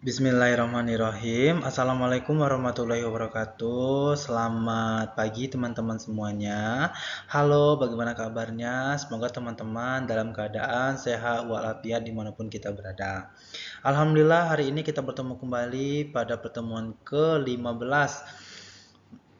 Bismillahirrahmanirrahim. Assalamualaikum warahmatullahi wabarakatuh. Selamat pagi teman-teman semuanya. Halo, bagaimana kabarnya? Semoga teman-teman dalam keadaan sehat walafiat dimanapun kita berada. Alhamdulillah hari ini kita bertemu kembali pada pertemuan ke-15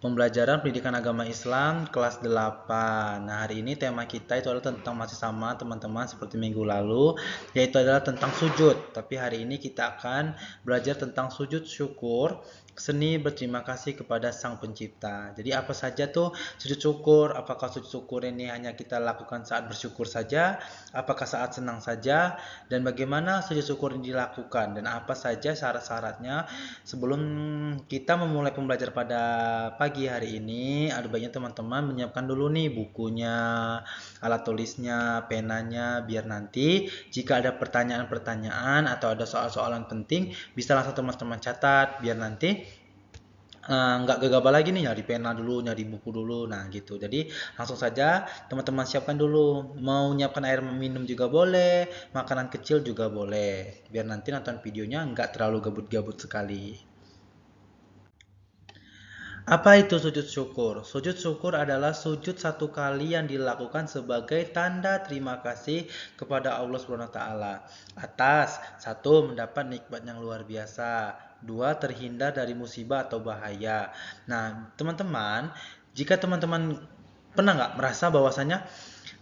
Pembelajaran Pendidikan Agama Islam kelas 8. Nah, hari ini tema kita itu adalah tentang masih sama teman-teman seperti minggu lalu, yaitu adalah tentang sujud. Tapi hari ini kita akan belajar tentang sujud syukur, seni berterima kasih kepada Sang Pencipta. Jadi apa saja tuh sujud syukur? Apakah sujud syukur ini hanya kita lakukan saat bersyukur saja? Apakah saat senang saja? Dan bagaimana sujud syukur ini dilakukan? Dan apa saja syarat-syaratnya? Sebelum kita memulai pembelajaran pada pagi hari ini, ada baiknya teman-teman menyiapkan dulu nih bukunya, alat tulisnya, penanya, biar nanti jika ada pertanyaan-pertanyaan atau ada soal-soalan penting, bisa langsung teman-teman catat, biar nanti nggak gegabah lagi nih nyari pena dulu, nyari buku dulu. Nah gitu, jadi langsung saja teman-teman siapkan dulu. Mau nyiapkan air minum juga boleh, makanan kecil juga boleh, biar nanti nonton videonya nggak terlalu gabut-gabut sekali. Apa itu sujud syukur? Sujud syukur adalah sujud satu kali yang dilakukan sebagai tanda terima kasih kepada Allah Subhanahu wa taala atas satu mendapat nikmat yang luar biasa, dua terhindar dari musibah atau bahaya. Nah, teman-teman, jika teman-teman pernah nggak merasa bahwasanya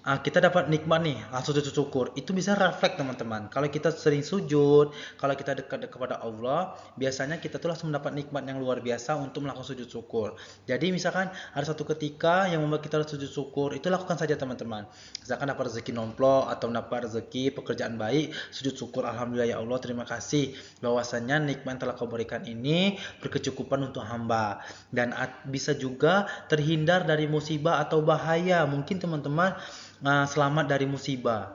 kita dapat nikmat nih, langsung sujud syukur. Itu bisa refleks teman-teman. Kalau kita sering sujud, kalau kita dekat kepada Allah, biasanya kita tuh langsung mendapat nikmat yang luar biasa untuk melakukan sujud syukur. Jadi misalkan ada satu ketika yang membuat kita sujud syukur, itu lakukan saja teman-teman. Misalkan dapat rezeki nomplok atau dapat rezeki pekerjaan baik, sujud syukur, alhamdulillah ya Allah, terima kasih bahwasanya nikmat yang telah kau berikan ini berkecukupan untuk hamba. Dan bisa juga terhindar dari musibah atau bahaya. Mungkin teman-teman selamat dari musibah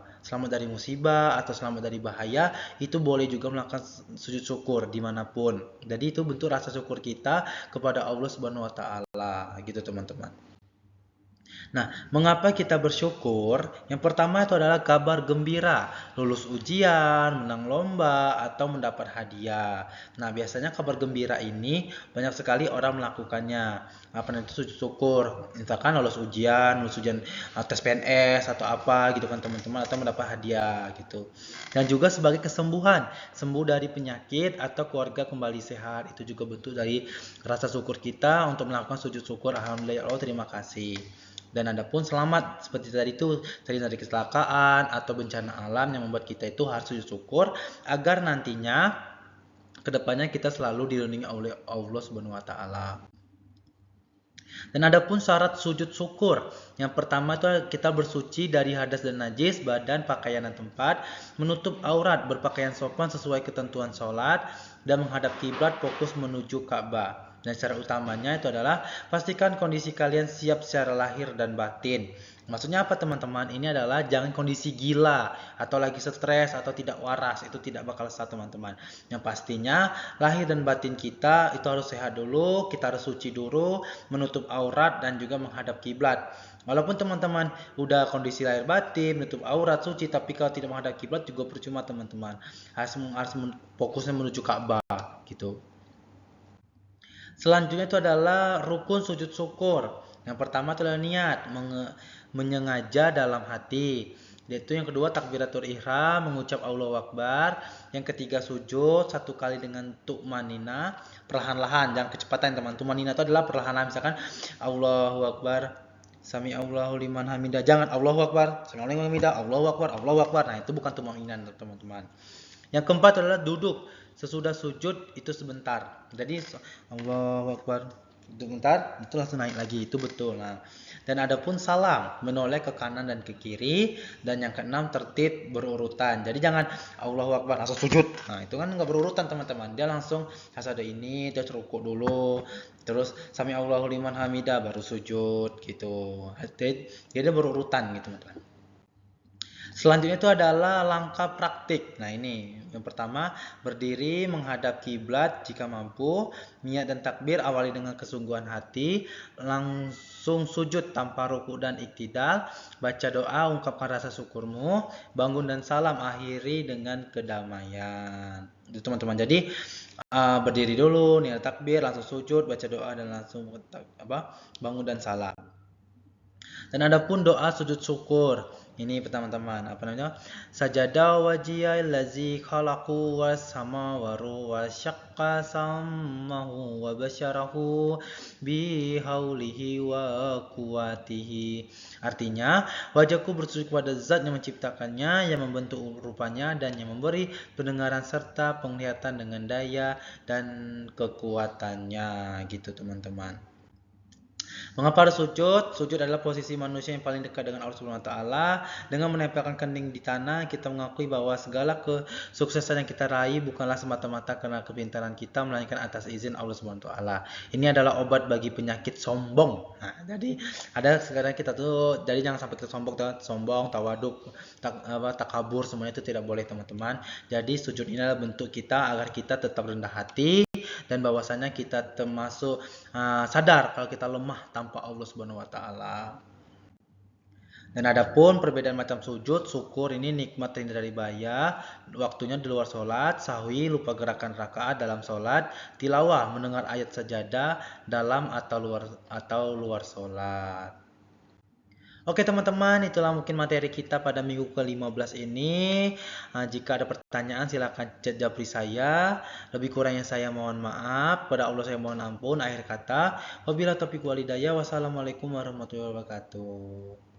atau selamat dari bahaya, itu boleh juga melakukan sujud syukur dimanapun. Jadi itu bentuk rasa syukur kita kepada Allah Subhanahu Wa Taala gitu teman-teman. Nah, mengapa kita bersyukur? Yang pertama itu adalah kabar gembira, lulus ujian, menang lomba, atau mendapat hadiah. Nah, biasanya kabar gembira ini banyak sekali orang melakukannya. Apa itu sujud syukur? Misalkan lulus ujian tes PNS atau apa gitu kan teman-teman, atau mendapat hadiah gitu. Dan juga sebagai kesembuhan, sembuh dari penyakit atau keluarga kembali sehat. Itu juga bentuk dari rasa syukur kita untuk melakukan sujud syukur. Alhamdulillah, ya Allah, terima kasih. Dan adapun selamat seperti tadi itu tadi dari kecelakaan atau bencana alam yang membuat kita itu harus sujud syukur agar nantinya kedepannya kita selalu dilindungi oleh Allah Subhanahu Wa Taala. Dan adapun syarat sujud syukur, yang pertama itu kita bersuci dari hadas dan najis, badan, pakaian dan tempat, menutup aurat, berpakaian sopan sesuai ketentuan sholat, dan menghadap kiblat fokus menuju Ka'bah. Dan secara utamanya itu adalah pastikan kondisi kalian siap secara lahir dan batin. Maksudnya apa teman-teman? Ini adalah jangan kondisi gila atau lagi stres atau tidak waras. Itu tidak bakal sah teman-teman. Yang pastinya lahir dan batin kita itu harus sehat dulu. Kita harus suci dulu, menutup aurat dan juga menghadap kiblat. Walaupun teman-teman udah kondisi lahir batin, menutup aurat, suci, tapi kalau tidak menghadap kiblat juga percuma teman-teman. Harus fokusnya menuju Ka'bah gitu. Selanjutnya itu adalah rukun sujud syukur. Yang pertama adalah niat, menyengaja dalam hati. Yaitu yang kedua takbiratul ihram, mengucap Allahu Akbar. Yang ketiga sujud satu kali dengan tumanina, perlahan-lahan, jangan kecepatan teman. Tumanina itu adalah perlahan-lahan, misalkan Allahu Akbar, Sami Allahu liman hamidah. Jangan Allahu Akbar, Sami Allahu liman hamidah, Allahu Akbar, Allahu Akbar. Nah, itu bukan tumanina teman-teman. Yang keempat adalah duduk. Sesudah sujud itu sebentar. Jadi Allahu Akbar sebentar, itu langsung naik lagi. Itu betul. Nah, dan adapun salam, menoleh ke kanan dan ke kiri. Dan yang keenam tertib berurutan. Jadi jangan Allahu Akbar langsung sujud. Nah, itu kan nggak berurutan teman-teman. Dia langsung harus ada ini, terus rukuk dulu, terus Sami Allahu liman hamidah baru sujud gitu. Jadi dia berurutan gitu teman-teman. Selanjutnya itu adalah langkah praktik. Nah ini yang pertama, berdiri menghadap kiblat jika mampu, niat dan takbir awali dengan kesungguhan hati, langsung sujud tanpa ruku dan iktidal, baca doa ungkapkan rasa syukurmu, bangun dan salam akhiri dengan kedamaian. Itu teman-teman. Jadi berdiri dulu, niat takbir, langsung sujud, baca doa dan langsung bangun dan salam. Dan ada pun doa sujud syukur. Ini teman-teman, apa namanya? Sajada wajiyai lazi khalaqu was samawaru wa syaqqa sammahu wa basyarahu bihaulihi wa kuwatihi. Artinya, wajahku bersujud kepada zat yang menciptakannya, yang membentuk rupanya dan yang memberi pendengaran serta penglihatan dengan daya dan kekuatannya, gitu teman-teman. Mengapa harus sujud? Sujud adalah posisi manusia yang paling dekat dengan Allah Subhanahu wa taala. Dengan menempelkan kening di tanah, kita mengakui bahwa segala kesuksesan yang kita raih bukanlah semata-mata karena kepintaran kita, melainkan atas izin Allah Subhanahu wa taala. Ini adalah obat bagi penyakit sombong. Nah, jadi ada sekarang kita tuh, jadi jangan sampai kita sombong, tawaduk, takabur, semuanya itu tidak boleh teman-teman. Jadi sujud ini adalah bentuk kita agar kita tetap rendah hati dan bahwasanya kita termasuk sadar kalau kita lemah tanpa Allah Subhanahu wa taala. Dan adapun perbedaan macam sujud, syukur ini nikmat terhindar dari bahaya, waktunya di luar sholat, sahwi lupa gerakan rakaat dalam sholat, tilawah mendengar ayat sajadah dalam atau luar sholat. Oke teman-teman, itulah mungkin materi kita pada minggu ke-15 ini. Jika ada pertanyaan silahkan chat japri saya. Lebih kurangnya saya mohon maaf. Pada Allah saya mohon ampun. Akhir kata, wabillahi taufiq walhidayah. Wassalamualaikum warahmatullahi wabarakatuh.